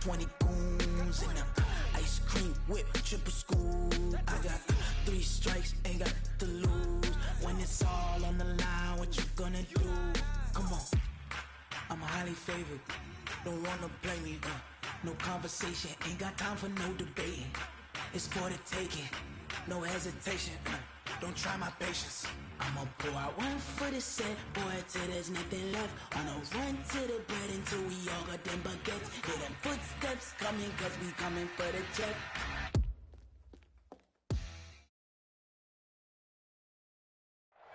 20 goons in them. Ice cream whip, triple school. I got 3 strikes, ain't got to lose. When it's all on the line, what you gonna do? Come on, I'm highly favored. Don't wanna play me, no conversation, ain't got time for no debating. It's for the taking, no hesitation. Don't try my patience. I'ma pour out one for the set, boy, till there's nothing left. On a run to the bread until we all got them baguettes. Hear them footsteps coming, cause we coming for the check.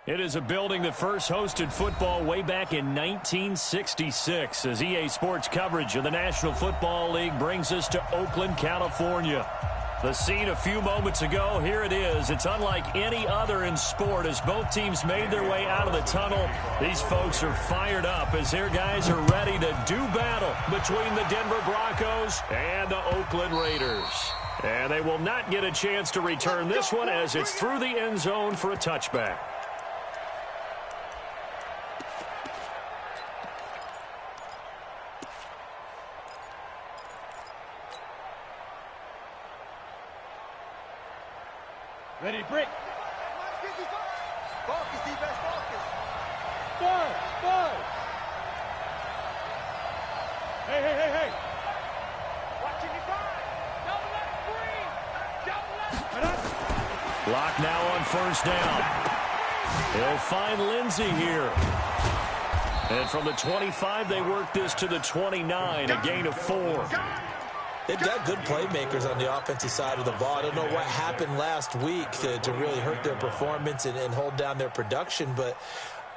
It is a building that first hosted football way back in 1966 as EA Sports coverage of the National Football League brings us to Oakland, California. The scene a few moments ago, here it is. It's unlike any other in sport as both teams made their way out of the tunnel. These folks are fired up as their guys are ready to do battle between the Denver Broncos and the Oakland Raiders. And they will not get a chance to return this one as it's through the end zone for a touchback. Ready, break. Focus, defense, focus. Five. Hey. Watching your time. Don't let it breathe. Lock now on first down. He'll find Lindsey here. And from the 25, they work this to the 29, a gain of 4. They've got good playmakers on the offensive side of the ball. I don't know what happened last week to really hurt their performance and hold down their production, but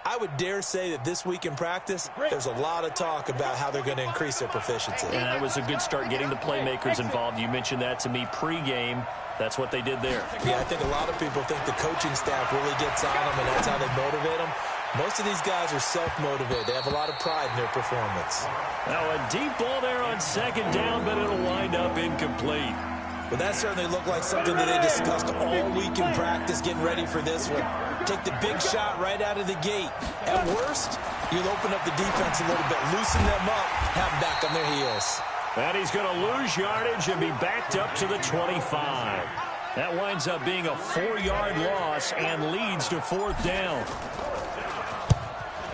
I would dare say that this week in practice, there's a lot of talk about how they're going to increase their proficiency. And that was a good start getting the playmakers involved. You mentioned that to me pregame. That's what they did there. Yeah, I think a lot of people think the coaching staff really gets on them, and that's how they motivate them. Most of these guys are self-motivated. They have a lot of pride in their performance. Now a deep ball there on second down, but it'll wind up incomplete. Well, that certainly looked like something that they discussed all week in practice, getting ready for this one. Take the big shot right out of the gate. At worst, you'll open up the defense a little bit, loosen them up, have them back on their heels. And he's going to lose yardage and be backed up to the 25. That winds up being a 4-yard loss and leads to fourth down.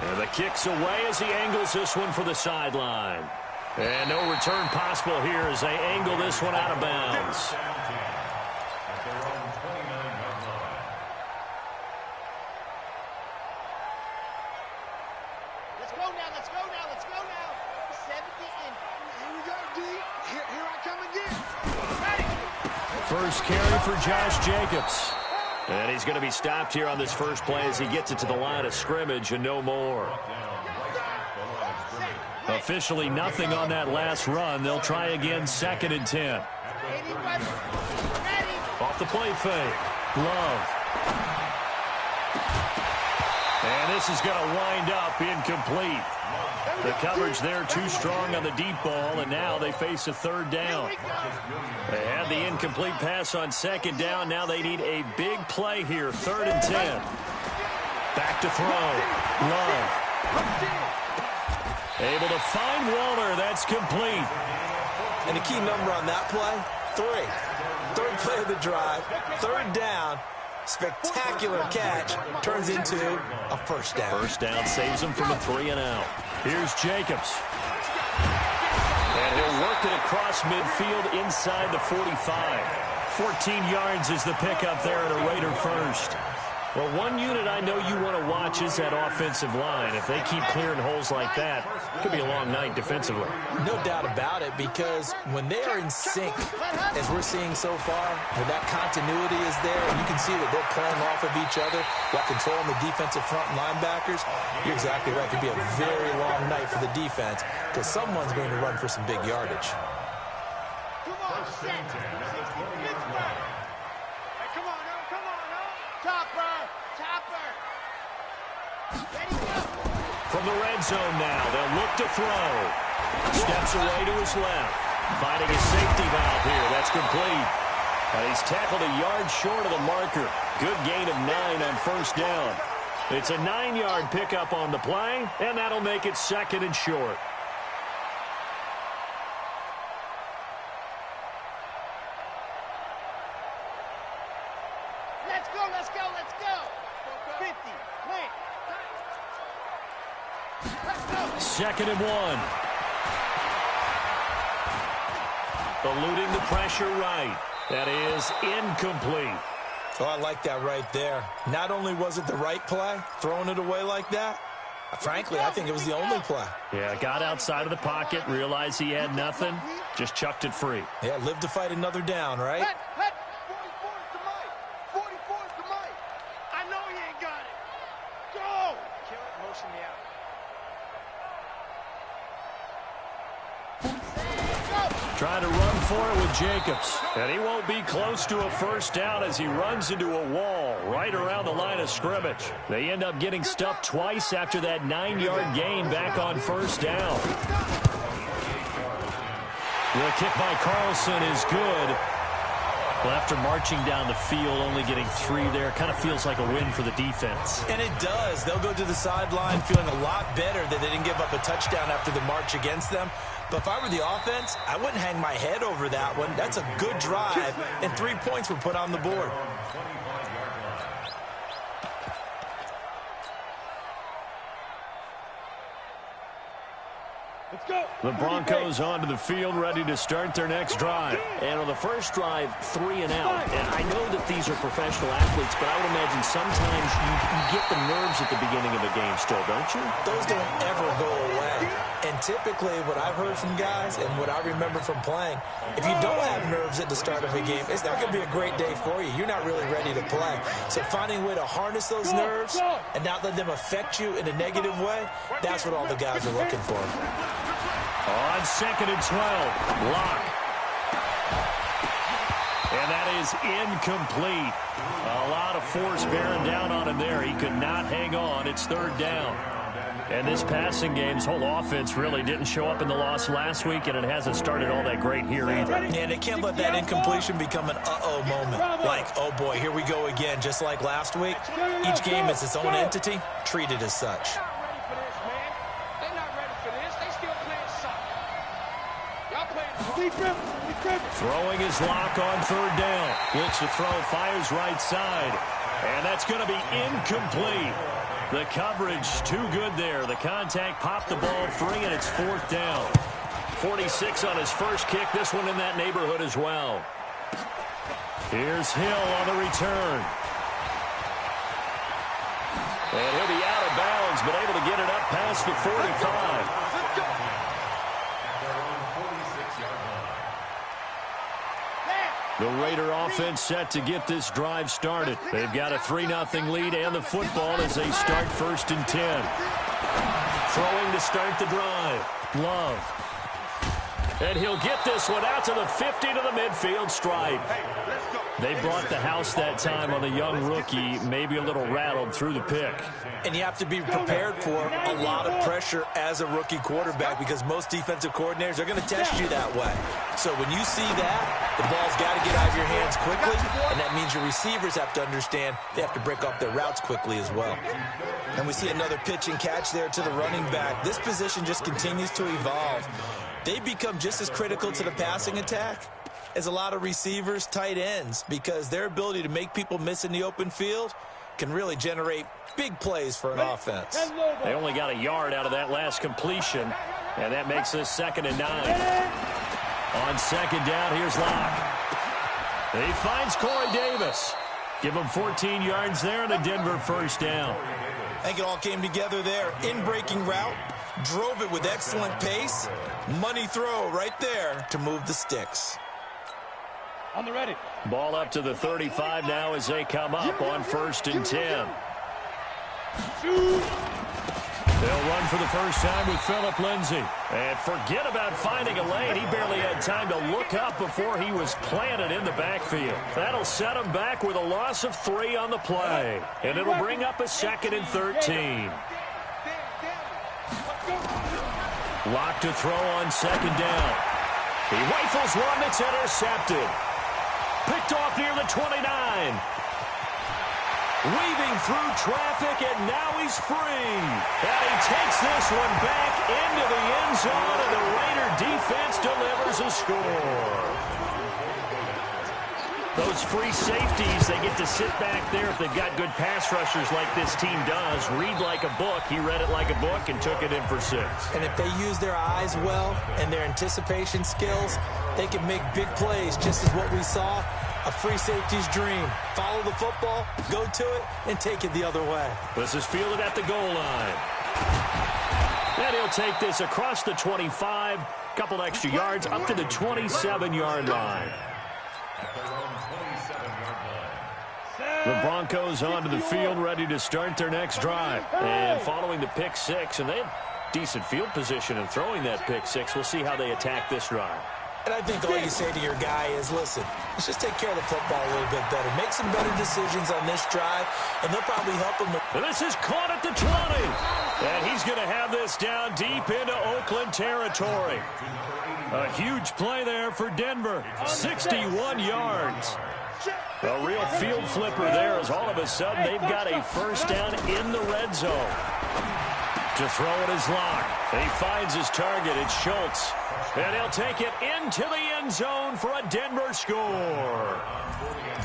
And the kick's away as he angles this one for the sideline. And no return possible here as they angle this one out of bounds. Let's go now. 70 and here we go, D. Here I come again. Ready. First carry for Josh Jacobs. And he's going to be stopped here on this first play as he gets it to the line of scrimmage and no more. Officially nothing on that last run. They'll try again, 2nd and 10. Off the play fake. Love. And this is going to wind up incomplete. The coverage there too strong on the deep ball, and now they face a third down. They had the incomplete pass on second down. Now they need a big play here, 3rd and 10. Back to throw. Love. Able to find Waller. That's complete. And the key number on that play, 3. Third play of the drive, 3rd down. Spectacular catch turns into a first down. First down saves him from a 3-and-out. Here's Jacobs. And he'll work it across midfield inside the 45. 14 yards is the pickup there at a Raider first. Well, one unit I know you want to watch is that offensive line. If they keep clearing holes like that, it could be a long night defensively. No doubt about it, because when they are in sync, as we're seeing so far, when that continuity is there, and you can see that they're playing off of each other while controlling the defensive front linebackers, you're exactly right. It could be a very long night for the defense because someone's going to run for some big yardage. Come on, set. Come on, Topper. Ready, go. From the red zone now, they'll look to throw. Steps away to his left. Finding a safety valve here. That's complete. And he's tackled a yard short of the marker. Good gain of 9 on first down. It's a 9-yard pickup on the play, and that'll make it 2nd and short. Let's go, let's go, let's go. 50, plant. Let's go. 2nd and 1. Eluding the pressure right. That is incomplete. Oh, I like that right there. Not only was it the right play, throwing it away like that, frankly, I think it was the only play. Yeah, got outside of the pocket, realized he had nothing, just chucked it free. Yeah, live to fight another down, right? 44 is to Mike. 44 is to Mike. I know he ain't got it. Go. Kill it, motion me out. Trying to run for it with Jacobs. And he won't be close to a first down as he runs into a wall right around the line of scrimmage. They end up getting stuffed twice after that 9-yard gain back on first down. The kick by Carlson is good. Well, after marching down the field, only getting 3 there, kind of feels like a win for the defense. And it does. They'll go to the sideline feeling a lot better that they didn't give up a touchdown after the march against them. But if I were the offense, I wouldn't hang my head over that one. That's a good drive, and 3 points were put on the board. Let's go. The Broncos onto the field, ready to start their next drive. And on the first drive, 3 and out. And I know that these are professional athletes, but I would imagine sometimes you get the nerves at the beginning of a game still, don't you? Those don't ever go away. And typically what I've heard from guys and what I remember from playing, if you don't have nerves at the start of a game, it's not going to be a great day for you. You're not really ready to play. So finding a way to harness those nerves and not let them affect you in a negative way, that's what all the guys are looking for. On 2nd and 12, Locke. And that is incomplete. A lot of force bearing down on him there. He could not hang on. It's 3rd down. And this passing game's whole offense really didn't show up in the loss last week, and it hasn't started all that great here either. And they can't let that incompletion become an uh-oh moment. Like, oh boy, here we go again, just like last week. Each game is its own entity, treated as such. Throwing his Lock on 3rd down. Looks to throw, fires right side. And that's going to be incomplete. The coverage too good there. The contact popped the ball free, and it's 4th down. 46 on his first kick. This one in that neighborhood as well. Here's Hill on the return. And he'll be out of bounds, but able to get it up past the 45. The Raider offense set to get this drive started. They've got a 3-0 lead and the football as they start 1st and 10. Throwing to start the drive. Love. And he'll get this one out to the 50 to the midfield stripe. They brought the house that time on the young rookie, maybe a little rattled through the pick. And you have to be prepared for a lot of pressure as a rookie quarterback because most defensive coordinators are going to test you that way. So when you see that, the ball's got to get out of your hands quickly, and that means your receivers have to understand they have to break off their routes quickly as well. And we see another pitch and catch there to the running back. This position just continues to evolve. They become just as critical to the passing attack as a lot of receivers, tight ends, because their ability to make people miss in the open field can really generate big plays for an offense. They only got a yard out of that last completion, and that makes this 2nd and 9. On 2nd down, here's Locke. He finds Corey Davis. Give him 14 yards there and a Denver 1st down. I think it all came together there. In-breaking route, drove it with excellent pace. Money throw right there to move the sticks. On the ready. Ball up to the 35 now as they come up on 1st and 10. They'll run for the first time with Phillip Lindsay. And forget about finding a lane. He barely had time to look up before he was planted in the backfield. That'll set him back with a loss of 3 on the play. And it'll bring up a 2nd and 13. Locked to throw on 2nd down. He rifles one that's intercepted. Picked off near the 29. Weaving through traffic, and now he's free. And he takes this one back into the end zone, and the Raider defense delivers a score. Those free safeties, they get to sit back there if they've got good pass rushers like this team does. Read like a book. He read it like a book and took it in for 6. And if they use their eyes well and their anticipation skills, they can make big plays, just as what we saw. A free safety's dream. Follow the football, go to it, and take it the other way. This is fielded at the goal line. And he'll take this across the 25, couple extra yards, up to the 27-yard line. The Broncos onto the field, ready to start their next drive. And following the pick 6, and they have decent field position in throwing that pick 6. We'll see how they attack this drive. And I think all you say to your guy is, listen, let's just take care of the football a little bit better. Make some better decisions on this drive, and they'll probably help him. And this is caught at the 20. And he's going to have this down deep into Oakland territory. A huge play there for Denver. 61 yards. A real field flipper there as all of a sudden they've got a first down in the red zone. To throw it is Locke. And he finds his target. It's Schultz. And he'll take it into the end zone for a Denver score.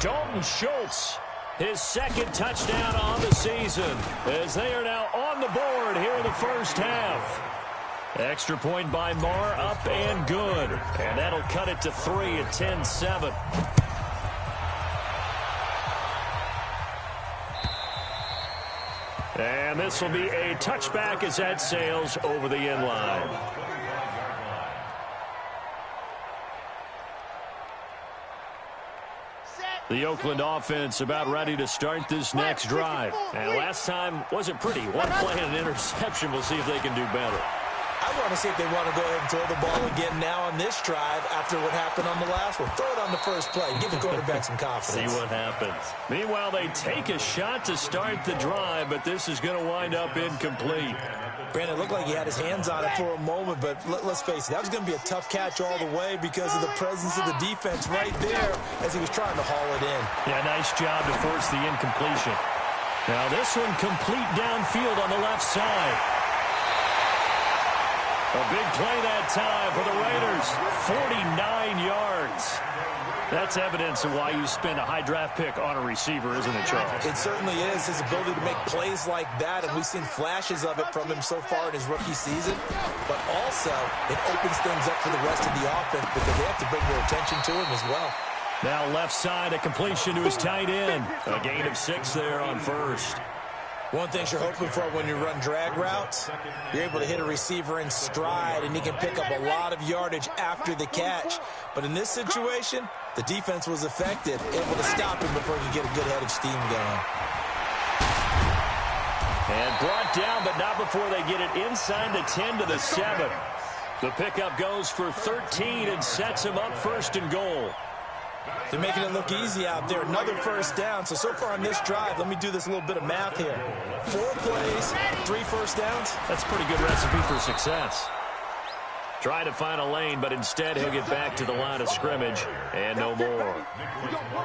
Dalton Schultz, his second touchdown on the season, as they are now on the board here in the first half. Extra point by Marr, up and good. And that'll cut it to 3 at 10-7. And this will be a touchback as that sails over the end line. The Oakland offense about ready to start this next drive. And last time wasn't pretty. One play and an interception. We'll see if they can do better. I want to see if they want to go ahead and throw the ball again now on this drive after what happened on the last one. Throw it on the first play. Give the quarterback some confidence. See what happens. Meanwhile, they take a shot to start the drive, but this is going to wind up incomplete. Brandon, it looked like he had his hands on it for a moment, but let's face it, that was going to be a tough catch all the way because of the presence of the defense right there as he was trying to haul it in. Yeah, nice job to force the incompletion. Now this one complete downfield on the left side. A big play that time for the Raiders. 49 yards. That's evidence of why you spend a high draft pick on a receiver, isn't it, Charles? It certainly is. His ability to make plays like that, and we've seen flashes of it from him so far in his rookie season. But also, it opens things up for the rest of the offense because they have to bring their attention to him as well. Now left side, a completion to his tight end. A gain of 6 there on first. One thing you're hoping for when you run drag routes, you're able to hit a receiver in stride, and he can pick up a lot of yardage after the catch. But in this situation, the defense was effective, able to stop him before he could get a good head of steam going. And brought down, but not before they get it inside the 10 to the 7. The pickup goes for 13 and sets him up first and goal. They're making it look easy out there. Another first down. So far on this drive, let me do this little bit of math here. 4 plays, 3 first downs. That's a pretty good recipe for success. Try to find a lane, but instead he'll get back to the line of scrimmage and no more.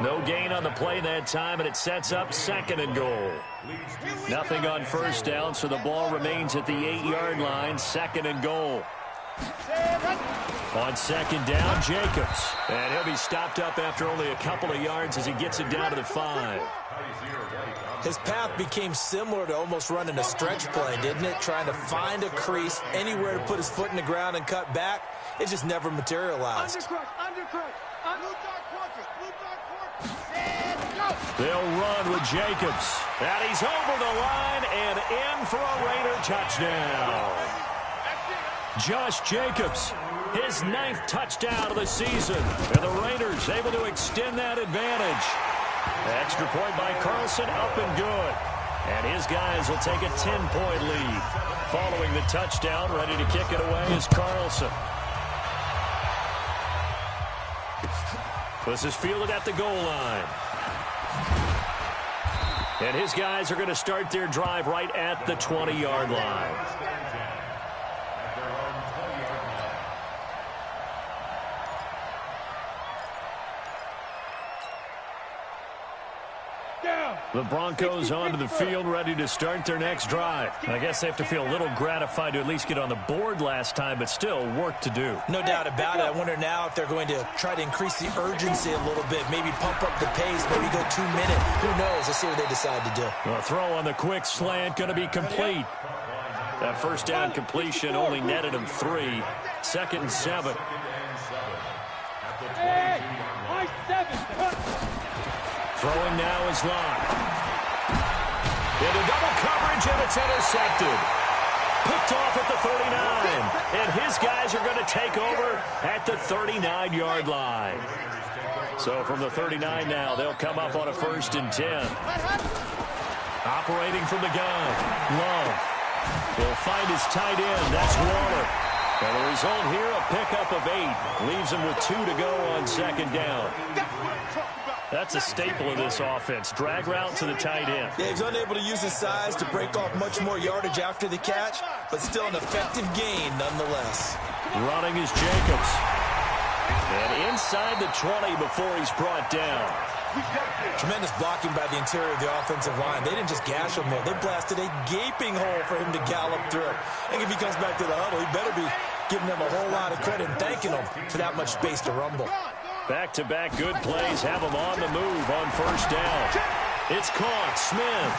No gain on the play that time, and it sets up second and goal. Nothing on first down, so the ball remains at the 8-yard line, second and goal. On second down, Jacobs. And he'll be stopped up after only a couple of yards as he gets it down to the 5. His path became similar to almost running a stretch play, didn't it? Trying to find a crease, anywhere to put his foot in the ground and cut back. It just never materialized. They'll run with Jacobs. And he's over the line and in for a Raider touchdown. Josh Jacobs, his 9th touchdown of the season. And the Raiders able to extend that advantage. Extra point by Carlson, up and good. And his guys will take a 10-point lead. Following the touchdown, ready to kick it away is Carlson. This is fielded at the goal line. And his guys are going to start their drive right at the 20-yard line. The Broncos onto the field, ready to start their next drive. I guess they have to feel a little gratified to at least get on the board last time, but still work to do. No doubt about it. I wonder now if they're going to try to increase the urgency a little bit, maybe pump up the pace, maybe go 2 minutes. Who knows? Let's see what they decide to do. A throw on the quick slant, going to be complete. That first down completion only netted him 3. 2nd and 7. Throwing now is Locke. Into double coverage, and it's intercepted. Picked off at the 39. And his guys are going to take over at the 39-yard line. So from the 39 now, they'll come up on a 1st and 10. Operating from the gun. Love. He'll find his tight end. That's Waller. And the result here, a pickup of 8. Leaves him with 2 to go on 2nd down. That's a staple of this offense. Drag route to the tight end. Yeah, he's unable to use his size to break off much more yardage after the catch, but still an effective gain nonetheless. Running is Jacobs. And inside the 20 before he's brought down. Tremendous blocking by the interior of the offensive line. They didn't just gash him there. They blasted a gaping hole for him to gallop through. I think if he comes back to the huddle, he better be giving them a whole lot of credit and thanking them for that much space to rumble. Back-to-back good plays have him on the move on 1st down. It's caught. Smith.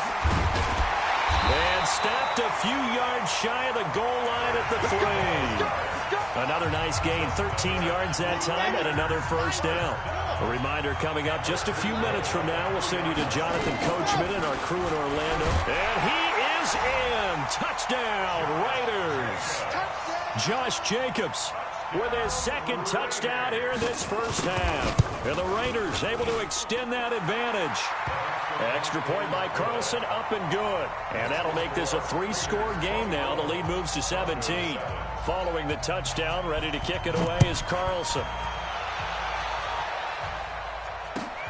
And stopped a few yards shy of the goal line at the 3. Another nice gain. 13 yards that time and another 1st down. A reminder coming up just a few minutes from now. We'll send you to Jonathan Coachman and our crew in Orlando. And he is in. Touchdown, Raiders. Josh Jacobs with his 2nd touchdown here in this 1st half. And the Raiders able to extend that advantage. Extra point by Carlson, up and good. And that'll make this a 3-score game now. The lead moves to 17. Following the touchdown, ready to kick it away is Carlson.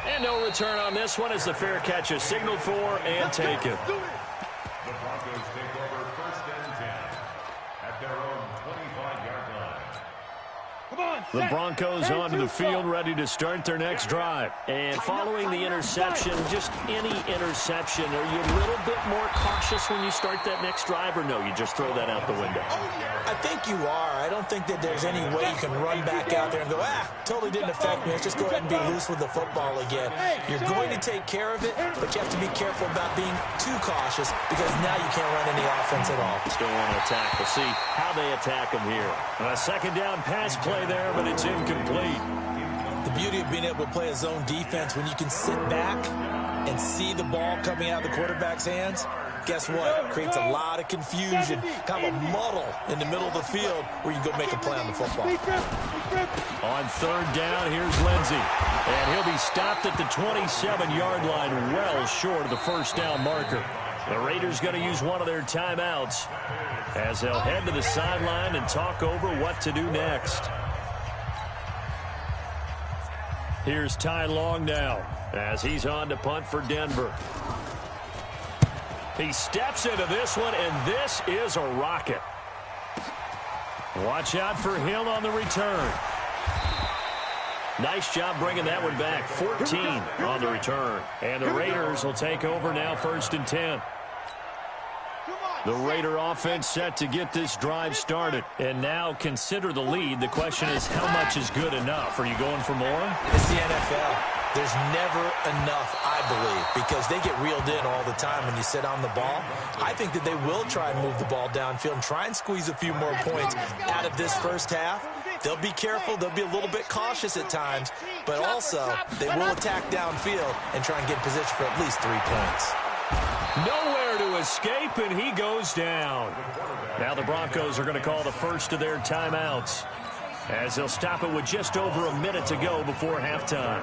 And no return on this one as the fair catch is signaled for and taken. The Broncos take over 1st and 10 at their own 25-yard line. The Broncos onto the field, ready to start their next drive. And following the interception, just any interception, are you a little bit more cautious when you start that next drive, or no, you just throw that out the window? I think you are. I don't think that there's any way you can run back out there and go, totally didn't affect me. Let's just go ahead and be loose with the football again. You're going to take care of it, but you have to be careful about being too cautious because now you can't run any offense at all. Still want to attack. We'll see how they attack him here. A 2nd down pass play there, but it's incomplete. The beauty of being able to play a zone defense when you can sit back and see the ball coming out of the quarterback's hands, guess what? It creates a lot of confusion, kind of a muddle in the middle of the field where you go make a play on the football. On 3rd down, here's Lindsey. And he'll be stopped at the 27-yard line, well short of the 1st down marker. The Raiders going to use one of their timeouts as they'll head to the sideline and talk over what to do next. Here's Ty Long now as he's on to punt for Denver. He steps into this one, and this is a rocket. Watch out for Hill on the return. Nice job bringing that one back. 14 on the return. And the Raiders will take over now 1st and 10. The Raider offense set to get this drive started. And now consider the lead. The question is, how much is good enough? Are you going for more? It's the NFL. There's never enough, I believe, because they get reeled in all the time when you sit on the ball. I think that they will try and move the ball downfield and try and squeeze a few more points out of this 1st half. They'll be careful. They'll be a little bit cautious at times, but also they will attack downfield and try and get in position for at least 3 points. Nowhere to escape, and he goes down. Now the Broncos are going to call the first of their timeouts as they'll stop it with just over a minute to go before halftime.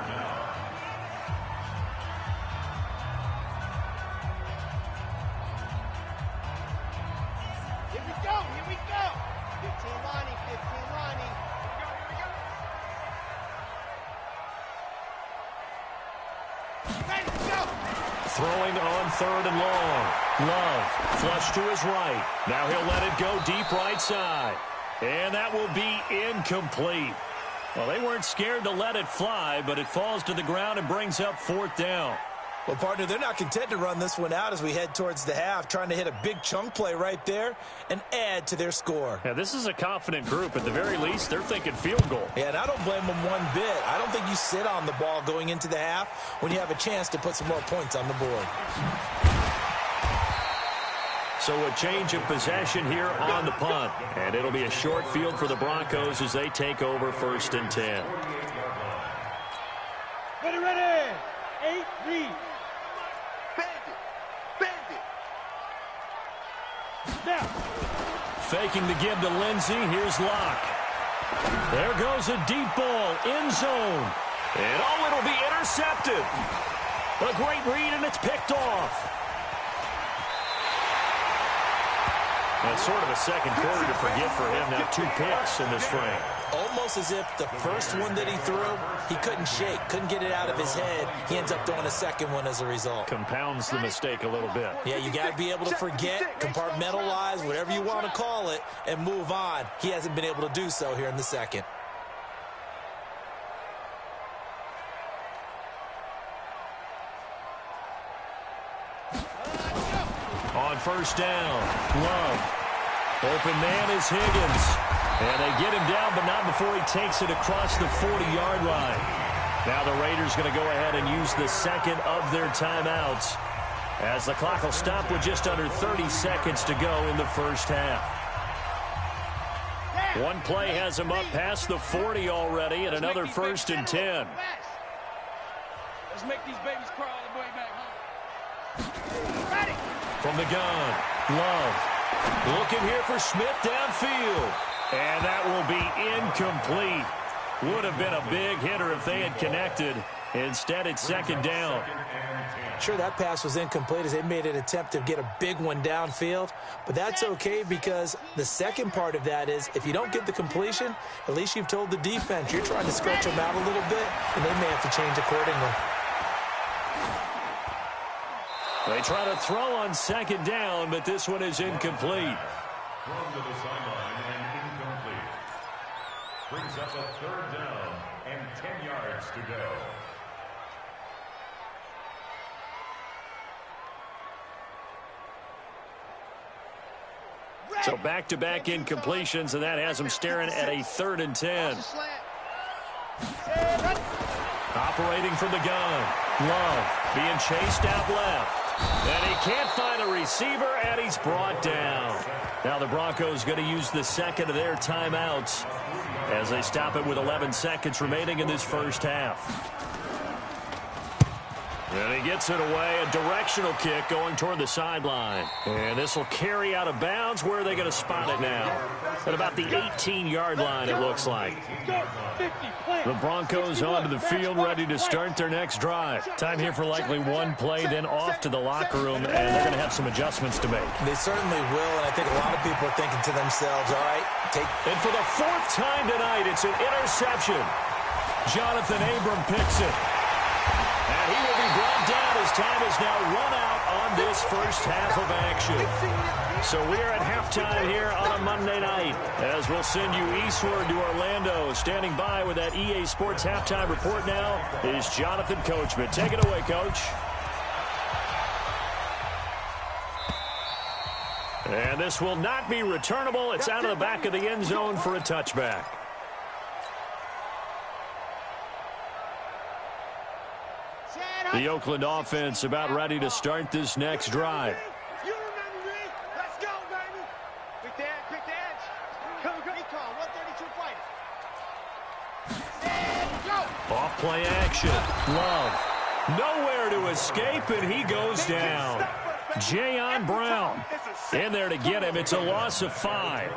Here we go, here we go. 15 Lonnie, 15 Lonnie. Ready to go. Throwing on 3rd and long. Love, flush to his right. Now he'll let it go deep right side. And that will be incomplete. Well, they weren't scared to let it fly, but it falls to the ground and brings up 4th down. Well, partner, they're not content to run this one out as we head towards the half, trying to hit a big chunk play right there and add to their score. Yeah, this is a confident group. At the very least, they're thinking field goal. Yeah, and I don't blame them one bit. I don't think you sit on the ball going into the half when you have a chance to put some more points on the board. So a change of possession here on the punt. And it'll be a short field for the Broncos as they take over 1st and 10. Ready. 8, read. Bandit. Now. Faking the give to Lindsey. Here's Locke. There goes a deep ball. End zone. And it'll be intercepted. A great read, and it's picked off. That's sort of a second quarter to forget for him. Now 2 picks in this frame. Almost as if the first one that he threw, he couldn't shake, couldn't get it out of his head. He ends up throwing a second one as a result. Compounds the mistake a little bit. Yeah, you got to be able to forget, compartmentalize, whatever you want to call it, and move on. He hasn't been able to do so here in the second. On 1st down, Love. Open man is Higgins. And they get him down, but not before he takes it across the 40-yard line. Now the Raiders going to go ahead and use the second of their timeouts as the clock will stop with just under 30 seconds to go in the first half. One play has him up past the 40 already, and another 1st and 10. Let's make these babies cry all the way back home. Ready. From the gun, Love. Looking here for Smith downfield. And that will be incomplete. Would have been a big hitter if they had connected. Instead, it's 2nd down. Sure, that pass was incomplete as they made an attempt to get a big one downfield. But that's okay because the second part of that is if you don't get the completion, at least you've told the defense you're trying to stretch them out a little bit, and they may have to change accordingly. They try to throw on 2nd down, but this one is incomplete. Thrown to the sideline and incomplete. Brings up a 3rd down and 10 yards to go. So back-to-back incompletions, and that has him staring at a 3rd and 10. Operating from the gun. Love being chased out left. And he can't find a receiver, and he's brought down. Now the Broncos going to use the second of their timeouts as they stop it with 11 seconds remaining in this first half. And he gets it away, a directional kick going toward the sideline. And this will carry out of bounds. Where are they going to spot it now? At about the 18-yard line, it looks like. The Broncos onto the field, ready to start their next drive. Time here for likely one play, then off to the locker room, and they're going to have some adjustments to make. They certainly will, and I think a lot of people are thinking to themselves, all right, And for the 4th time tonight, it's an interception. Jonathan Abram picks it. And he will be brought down as time is now run out on this first half of action. So we're at halftime here on a Monday night as we'll send you eastward to Orlando. Standing by with that EA Sports halftime report now is Jonathan Coachman. Take it away, Coach. And this will not be returnable. It's out of the back of the end zone for a touchback. The Oakland offense about ready to start this next drive. You remember me? Let's go, baby. Quick the edge. Come, recon, 132 fighter. Go. Off play action. Love. Nowhere to escape, and he goes down. Jayon Brown in there to get him. It's a loss of 5.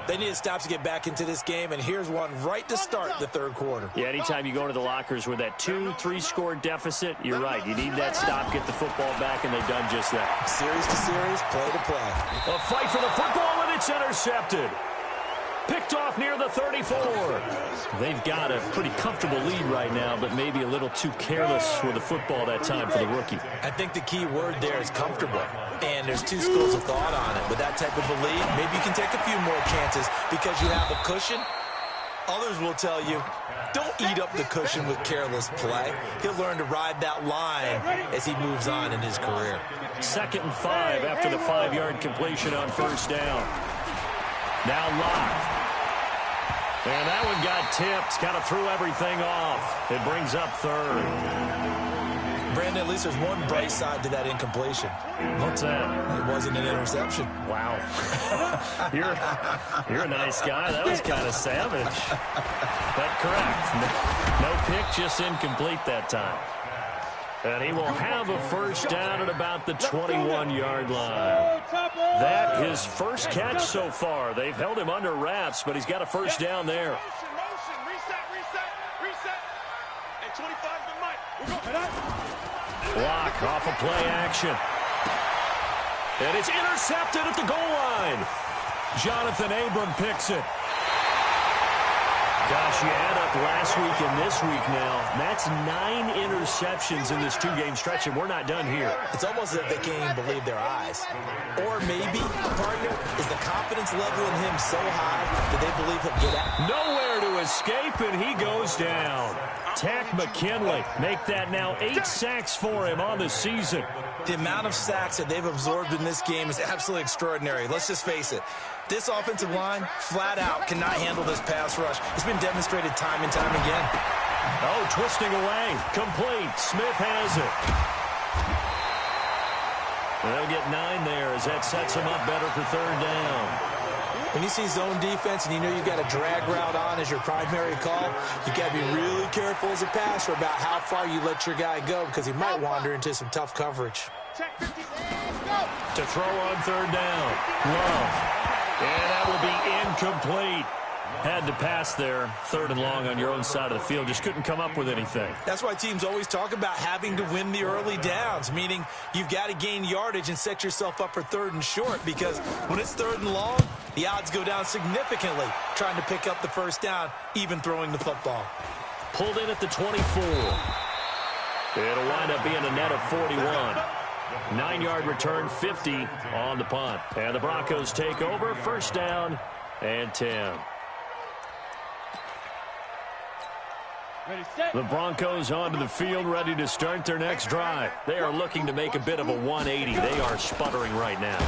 they need to stop to get back into this game, and here's one right to start the third quarter. Yeah, anytime you go into the lockers with that 2-3 score deficit, you're right. You need that stop, get the football back, and they've done just that. Series to series, play to play. A fight for the football, and it's intercepted. Picked off near the 34. They've got a pretty comfortable lead right now, but maybe a little too careless with the football that time for the rookie. I think the key word there is comfortable. And there's two schools of thought on it. With that type of a lead, maybe you can take a few more chances because you have a cushion. Others will tell you Don't eat up the cushion with careless play. He'll learn to ride that line as he moves on in his career. 2nd and 5 after the 5-yard completion on first down. Now Locke. And that one got tipped, kind of threw everything off. It brings up 3rd. Brandon, at least there's one bright side to that incompletion. What's that? It wasn't an interception. Wow. You're a nice guy. That was kind of savage. But correct. No pick, just incomplete that time. And he will have a first down at about the 21-yard line. That his first catch so far. They've held him under wraps, but he's got a first down there. Motion, reset. And 25 to Mike. We're going. Block off of play action. And it's intercepted at the goal line. Jonathan Abram picks it. Gosh, you add up last week and this week now. That's 9 interceptions in this 2-game stretch, and we're not done here. It's almost as if they can't even believe their eyes. Or maybe, partner, is the confidence level in him so high that they believe he'll get out. Nowhere to escape, and he goes down. Tack McKinley make that now 8 sacks for him on the season. The amount of sacks that they've absorbed in this game is absolutely extraordinary. Let's just face it. This offensive line, flat out, cannot handle this pass rush. It's been demonstrated time and time again. Oh, twisting away. Complete. Smith has it. They'll get 9 there as that sets him up better for 3rd down. When you see zone defense and you know you've got a drag route on as your primary call, you got to be really careful as a passer about how far you let your guy go because he might wander into some tough coverage. To throw on 3rd down. Love. And that will be incomplete. Had to pass there. 3rd and long on your own side of the field. Just couldn't come up with anything. That's why teams always talk about having to win the early downs, meaning you've got to gain yardage and set yourself up for 3rd and short because when it's 3rd and long, the odds go down significantly trying to pick up the first down, even throwing the football. Pulled in at the 24. It'll wind up being a net of 41. 9-yard return, 50 on the punt. And the Broncos take over, first down and 10. The Broncos onto the field, ready to start their next drive. They are looking to make a bit of a 180. They are sputtering right now.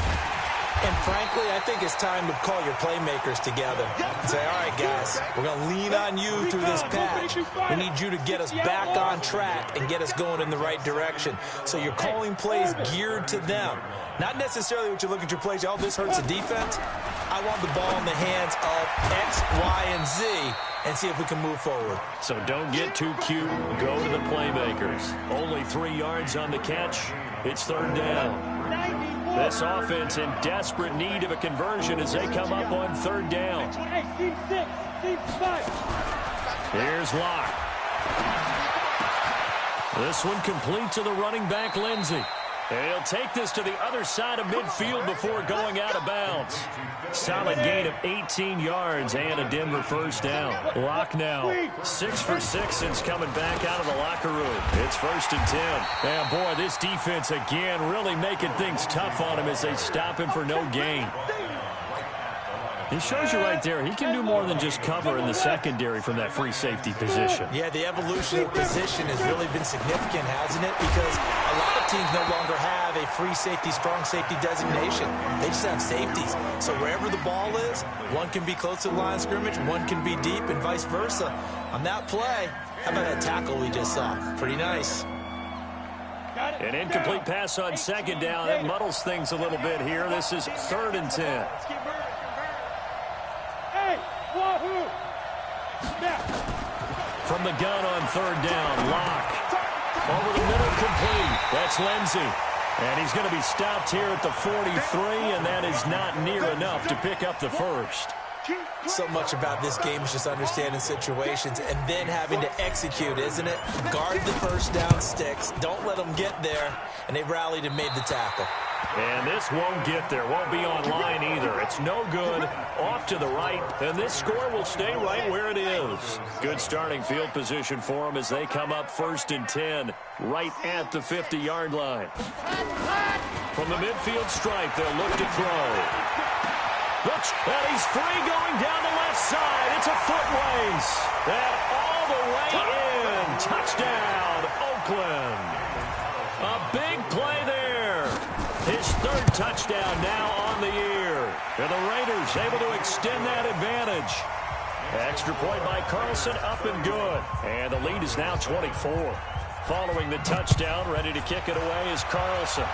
And frankly, I think it's time to call your playmakers together and say, all right, guys, we're going to lean on you through this patch. We need you to get us back on track and get us going in the right direction. So you're calling plays geared to them. Not necessarily what you look at your plays, oh, this hurts the defense. I want the ball in the hands of X, Y, and Z and see if we can move forward. So don't get too cute. Go to the playmakers. Only 3 yards on the catch. It's 3rd down. This offense in desperate need of a conversion as they come up on 3rd down. Here's Locke. This one complete to the running back, Lindsey. And he'll take this to the other side of midfield before going out of bounds. Solid gain of 18 yards and a Denver first down. Locke now 6 for 6 since coming back out of the locker room. It's 1st and 10. And boy, this defense again really making things tough on him as they stop him for no gain. He shows you right there, he can do more than just cover in the secondary from that free safety position. Yeah, the evolution of the position has really been significant, hasn't it? Because a lot of teams no longer have a free safety, strong safety designation. They just have safeties. So wherever the ball is, one can be close to the line of scrimmage, one can be deep, and vice versa. On that play, how about that tackle we just saw? Pretty nice. An incomplete pass on 2nd down. That muddles things a little bit here. This is 3rd and 10. From the gun on 3rd down, Locke. Over the middle, complete. That's Lindsey. And he's going to be stopped here at the 43, and that is not near enough to pick up the first. So much about this game is just understanding situations and then having to execute, isn't it? Guard the first down sticks. Don't let them get there. And they rallied and made the tackle. And this won't get there. Won't be on line either. It's no good. Off to the right. And this score will stay right where it is. Good starting field position for them as they come up 1st and 10. Right at the 50-yard line. From the midfield stripe, they'll look to throw. Looks, and he's free going down the left side. It's a foot race. And all the way in. Touchdown, Oakland. A big play there. His third touchdown now on the year. And the Raiders able to extend that advantage. Extra point by Carlson, up and good. And the lead is now 24. Following the touchdown, ready to kick it away is Carlson.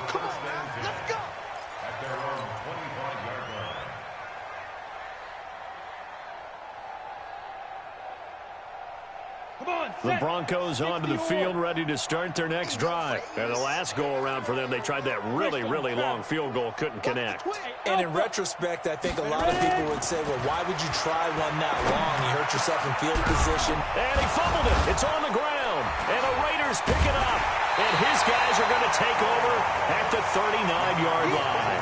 Come on, man. Let's go. At their own 25-yard line. The Broncos onto the field, ready to start their next drive. And the last go-around for them, they tried that really, really long field goal, couldn't connect. And in retrospect, I think a lot of people would say, well, why would you try one that long? You hurt yourself in field position. And he fumbled it. It's on the ground. And the Raiders pick it up. And his guys are going to take over at the 39-yard line.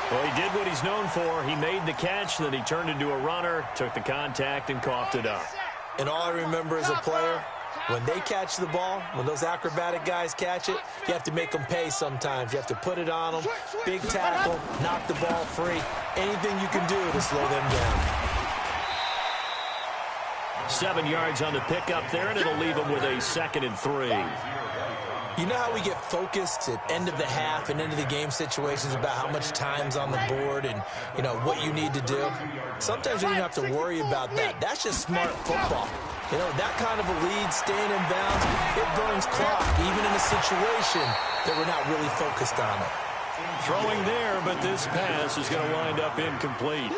Well, he did what he's known for. He made the catch, then he turned into a runner, took the contact, and coughed it up. And all I remember as a player, when they catch the ball, when those acrobatic guys catch it, you have to make them pay sometimes. You have to put it on them, big tackle, knock the ball free. Anything you can do to slow them down. 7 yards on the pickup there, and it'll leave them with a 2nd and 3. You know how we get focused at end of the half and into the game situations about how much time's on the board and, you know, what you need to do? Sometimes you don't have to worry about that. That's just smart football. You know, that kind of a lead, staying in bounds, it burns clock, even in a situation that we're not really focused on it. Throwing there, but this pass is going to wind up incomplete.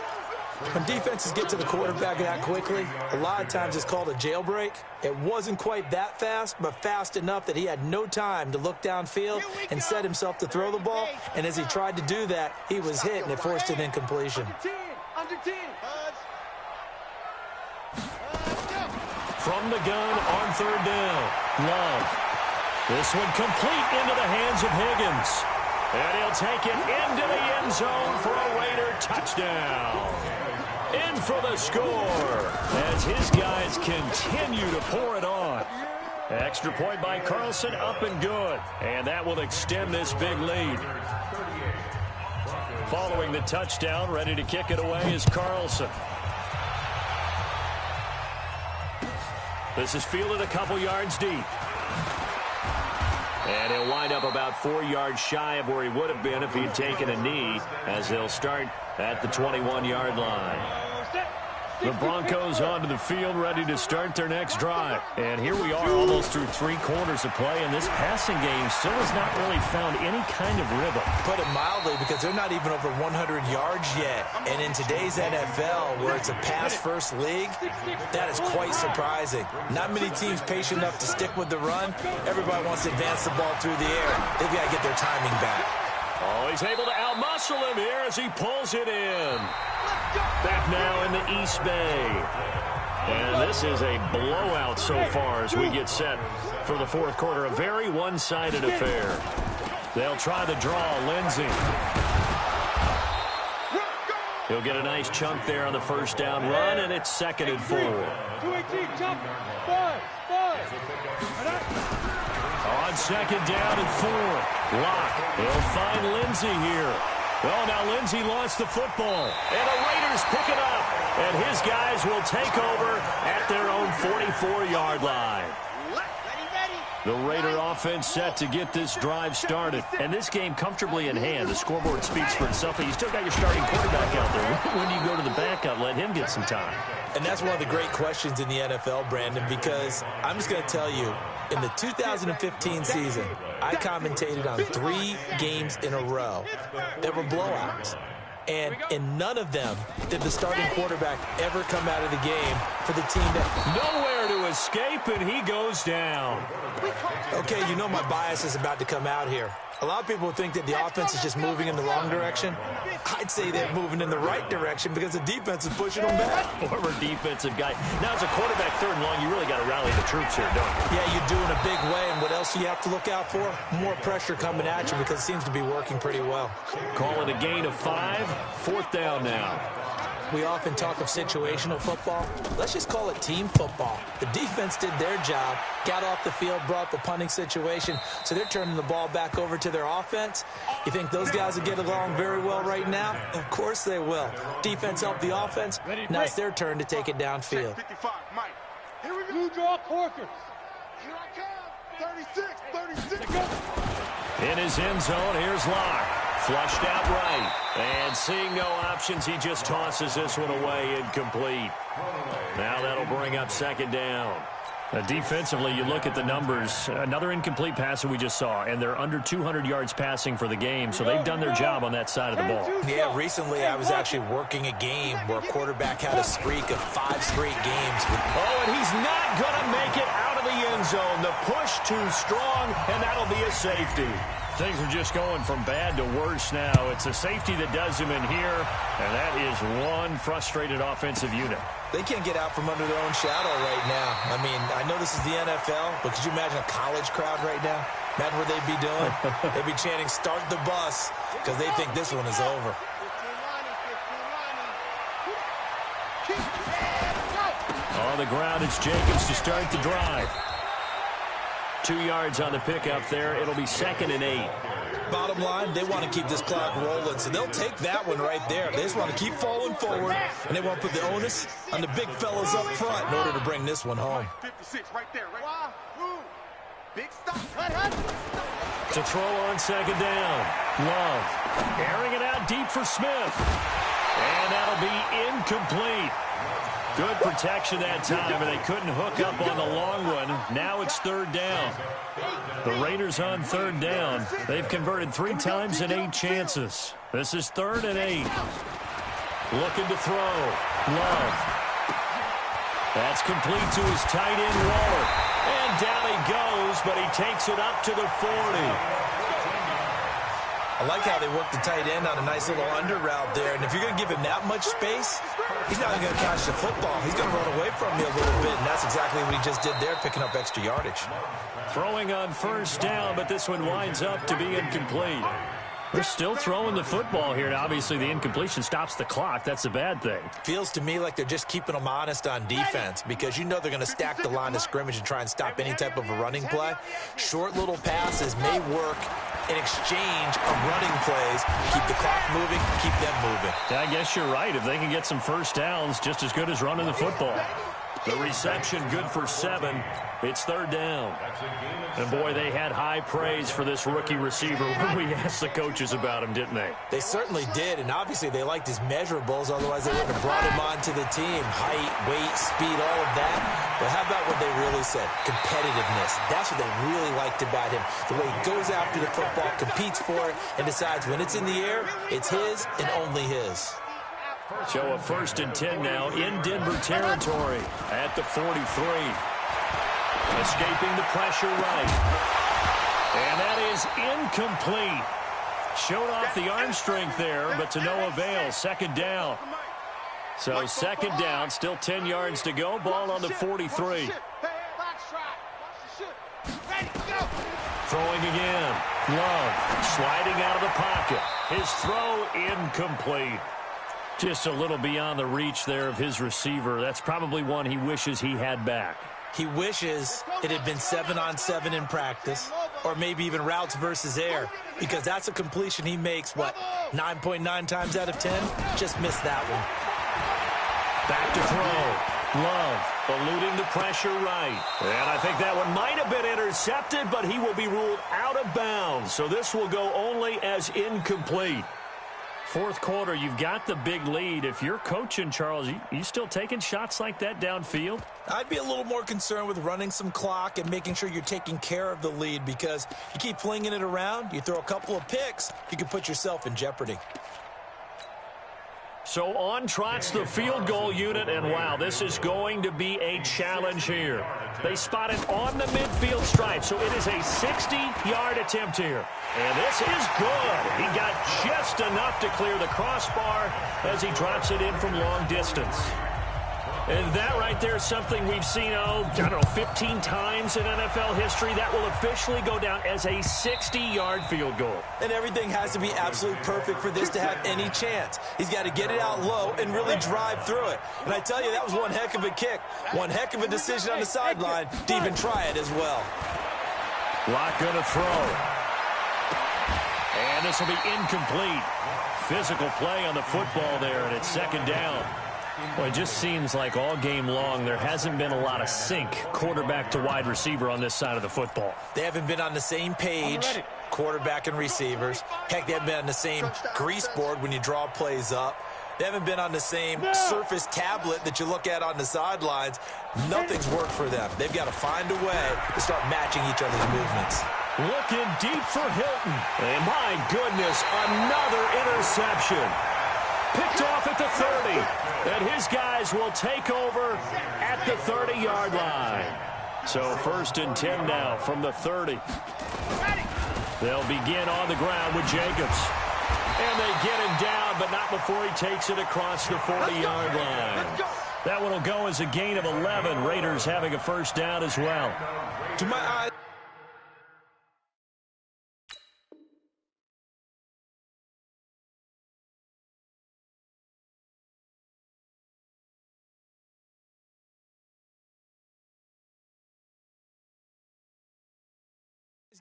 When defenses get to the quarterback that quickly, a lot of times it's called a jailbreak. It wasn't quite that fast, but fast enough that he had no time to look downfield and set himself to throw the ball. And as he tried to do that, he was hit, and it forced an incompletion. Under 10. From the gun on 3rd down. Love. This one complete into the hands of Higgins. And he'll take it into the end zone for a Raider touchdown. In for the score as his guys continue to pour it on. Extra point by Carlson, up and good. And that will extend this big lead. Following the touchdown, ready to kick it away is Carlson. This is fielded a couple yards deep. And he'll wind up about 4 yards shy of where he would have been if he'd taken a knee, as they'll start at the 21-yard line. The Broncos onto the field, ready to start their next drive. And here we are almost through 3 quarters of play, and this passing game still has not really found any kind of rhythm. Put it mildly, because they're not even over 100 yards yet. And in today's NFL, where it's a pass-first league, that is quite surprising. Not many teams patient enough to stick with the run. Everybody wants to advance the ball through the air. They've got to get their timing back. Oh, he's able to outmuscle him here as he pulls it in. Back now in the East Bay. And this is a blowout so far as we get set for the 4th quarter. A very one-sided affair. They'll try the draw. Lindsey. He'll get a nice chunk there on the 1st down run, and it's 2nd and 4. 218, jump. 5. On 2nd down and 4. Lock. He'll find Lindsey here. Well, now Lindsey lost the football. And the Raiders pick it up. And his guys will take over at their own 44-yard line. The Raider offense set to get this drive started. And this game comfortably in hand. The scoreboard speaks for itself. But you still got your starting quarterback out there. When do you go to the backup? Let him get some time. And that's one of the great questions in the NFL, Brandon, because I'm just going to tell you, in the 2015 season, I commentated on 3 games in a row that were blowouts. And in none of them did the starting quarterback ever come out of the game for the team that... Nowhere to escape, and he goes down. Okay, you know my bias is about to come out here. A lot of people think that the offense is just moving in the wrong direction. I'd say they're moving in the right direction because the defense is pushing them back. Former defensive guy. Now, as a quarterback 3rd and long, you really got to rally the troops here, don't you? Yeah, you do in a big way. And what else do you have to look out for? More pressure coming at you because it seems to be working pretty well. Call it a gain of 5. 4th down now. We often talk of situational football. Let's just call it team football. The defense did their job, got off the field, brought the punting situation, so they're turning the ball back over to their offense. You think those guys will get along very well right now? Of course they will. Defense helped the offense. Now it's their turn to take it downfield. 55, Mike. Here we go. You draw corkers. Here I come. 36, 36. In his end zone, here's Locke. Flushed out right. And seeing no options, he just tosses this one away, incomplete. Now that'll bring up second down. Defensively, you look at the numbers. Another incomplete pass that we just saw, and they're under 200 yards passing for the game, so they've done their job on that side of the ball. Yeah, recently I was actually working a game where a quarterback had a streak of 5 straight games. Oh, and he's not going to make it out of the end zone. The push too strong, and that'll be a safety. Things are just going from bad to worse now. It's a safety that does him in here, and that is one frustrated offensive unit. They can't get out from under their own shadow right now. I mean, I know this is the NFL, but could you imagine a college crowd right now? Imagine what they'd be doing. They'd be chanting, "Start the bus," because they think this one is over. On the ground, it's Jacobs to start the drive. 2 yards on the pickup there. It'll be 2nd and 8. Bottom line, they want to keep this clock rolling, so they'll take that one right there. They just want to keep falling forward, and they want to put the onus on the big fellas up front in order to bring this one home. 56, right there, right. Big stop. To throw on second down. Love airing it out deep for Smith. And that'll be incomplete. Good protection that time, and they couldn't hook up on the long one. Now it's 3rd down. The Raiders on 3rd down. They've converted 3 times in 8 chances. This is 3rd and 8. Looking to throw. Love. That's complete to his tight end, Waller. And down he goes, but he takes it up to the 40. I like how they work the tight end on a nice little under route there. And if you're going to give him that much space, he's not going to catch the football. He's going to run away from you a little bit, and that's exactly what he just did there, picking up extra yardage. Throwing on 1st down, but this one winds up to be incomplete. They're still throwing the football here. Now, obviously, the incompletion stops the clock. That's a bad thing. Feels to me like they're just keeping them honest on defense because you know they're going to stack the line of scrimmage and try and stop any type of a running play. Short little passes may work in exchange of running plays. Keep the clock moving, keep them moving. I guess you're right. If they can get some first downs, just as good as running the football. The reception good for 7. It's 3rd down. And, boy, they had high praise for this rookie receiver when we asked the coaches about him, didn't they? They certainly did, and obviously they liked his measurables. Otherwise, they wouldn't have brought him onto the team. Height, weight, speed, all of that. But how about what they really said? Competitiveness. That's what they really liked about him. The way he goes after the football, competes for it, and decides when it's in the air, it's his and only his. So a 1st and 10 now in Denver territory at the 43. Escaping the pressure right. And that is incomplete. Showed off the arm strength there, but to no avail. 2nd down. So 2nd down, still 10 yards to go. Ball on the 43. Throwing again. Love sliding out of the pocket. His throw incomplete. Just a little beyond the reach there of his receiver. That's probably one he wishes he had back. He wishes it had been 7-on-7 in practice, or maybe even routes versus air, because that's a completion he makes, 9.9 times out of 10? Just missed that one. Back to throw. Love eluding the pressure right. And I think that one might have been intercepted, but he will be ruled out of bounds. So this will go only as incomplete. 4th quarter, you've got the big lead. If you're coaching, Charles, you still taking shots like that downfield? I'd be a little more concerned with running some clock and making sure you're taking care of the lead, because you keep flinging it around, you throw a couple of picks, you can put yourself in jeopardy. So on trots the field goal unit, and wow, this is going to be a challenge here. They spot it on the midfield stripe, so it is a 60-yard attempt here. And this is good. He got just enough to clear the crossbar as he drops it in from long distance. And that right there is something we've seen, I don't know, 15 times in NFL history. That will officially go down as a 60-yard field goal. And everything has to be absolutely perfect for this to have any chance. He's got to get it out low and really drive through it. And I tell you, that was one heck of a kick. One heck of a decision on the sideline to even try it as well. Locke going to throw. And this will be incomplete. Physical play on the football there, and it's second down. Well, it just seems like all game long there hasn't been a lot of sync quarterback to wide receiver on this side of the football. They haven't been on the same page, quarterback and receivers. Heck, they haven't been on the same grease board when you draw plays up. They haven't been on the same Surface tablet that you look at on the sidelines. Nothing's worked for them. They've got to find a way to start matching each other's movements. Looking deep for Hilton. And my goodness, another interception. Picked off at the 30. And his guys will take over at the 30-yard line. So 1st and 10 now from the 30. They'll begin on the ground with Jacobs. And they get him down, but not before he takes it across the 40-yard line. That one will go as a gain of 11. Raiders having a first down as well. To my eye.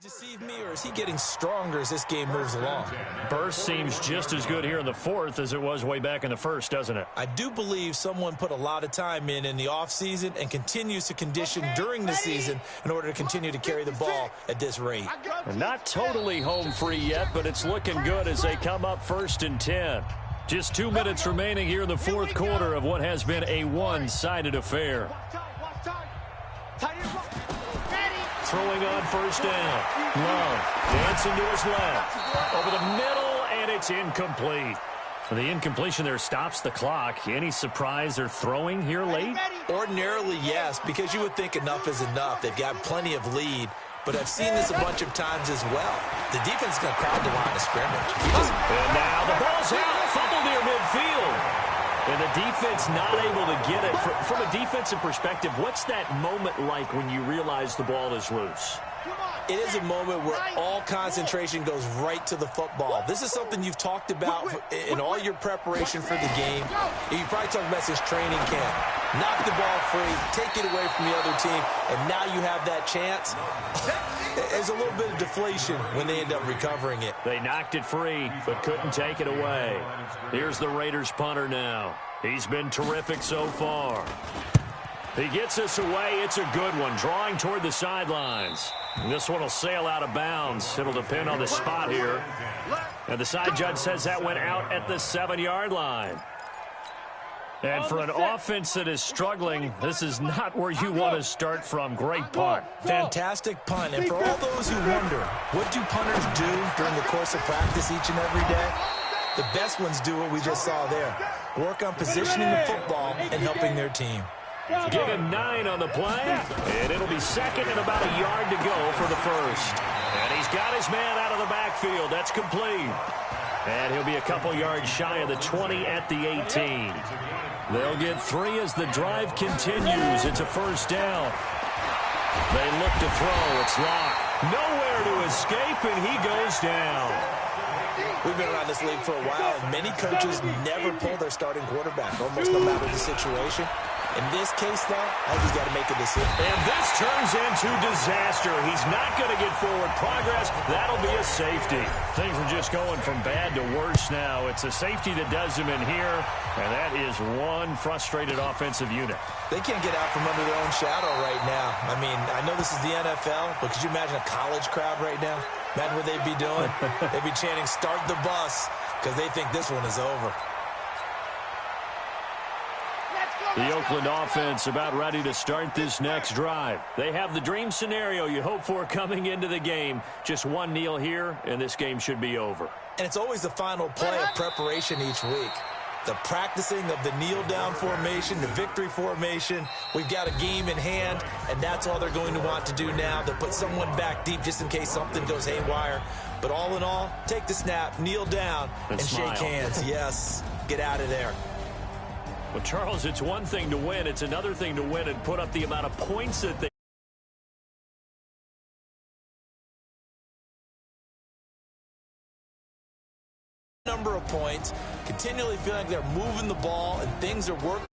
Deceive me, or is he getting stronger as this game moves along? Burst seems just as good here in the 4th as it was way back in the 1st, doesn't it? I do believe someone put a lot of time in the offseason and continues to condition during the season in order to continue to carry the ball at this rate. And not totally home free yet, but it's looking good as they come up 1st and 10. Just 2 minutes remaining here in the 4th quarter of what has been a one-sided affair. Throwing on first down. Love dancing to his left. Over the middle, and it's incomplete. The incompletion there stops the clock. Any surprise they're throwing here late? Ordinarily, yes, because you would think enough is enough. They've got plenty of lead, but I've seen this a bunch of times as well. The defense is going to crowd the line of scrimmage. And now the ball's out. Fumble near midfield. And the defense not able to get it. From a defensive perspective, what's that moment like when you realize the ball is loose? It is a moment where all concentration goes right to the football. This is something you've talked about in all your preparation for the game. You probably talked about since training camp. Knock the ball free, take it away from the other team, and now you have that chance. There's a little bit of deflation when they end up recovering it. They knocked it free, but couldn't take it away. Here's the Raiders punter now. He's been terrific so far. He gets us away. It's a good one, drawing toward the sidelines. And this one will sail out of bounds. It'll depend on the spot here. And the side judge says that went out at the 7-yard line. And for an offense that is struggling, this is not where you want to start from. Great punt. Fantastic punt. And for all those who wonder, what do punters do during the course of practice each and every day? The best ones do what we just saw there. Work on positioning the football and helping their team. Give him 9 on the play, and it'll be second and about a yard to go for the first. And he's got his man out of the backfield. That's complete. And he'll be a couple yards shy of the 20 at the 18. They'll get 3 as the drive continues. It's a first down. They look to throw. It's Locke. Nowhere to escape, and he goes down. We've been around this league for a while, and many coaches never pull their starting quarterback, almost no matter the situation. In this case, though, I think he's got to make a decision. And this turns into disaster. He's not going to get forward progress. That'll be a safety. Things are just going from bad to worse now. It's a safety that does him in here, and that is one frustrated offensive unit. They can't get out from under their own shadow right now. I mean, I know this is the NFL, but could you imagine a college crowd right now? Imagine what they'd be doing. They'd be chanting, "Start the bus," because they think this one is over. The Oakland offense about ready to start this next drive. They have the dream scenario you hope for coming into the game. Just one kneel here, and this game should be over. And it's always the final play of preparation each week. The practicing of the kneel-down formation, the victory formation. We've got a game in hand, and that's all they're going to want to do now. They'll put someone back deep just in case something goes haywire. But all in all, take the snap, kneel down, and shake hands. Yes, get out of there. Well, Charles, it's one thing to win. It's another thing to win and put up the amount of points that they number of points, continually feeling like they're moving the ball and things are working.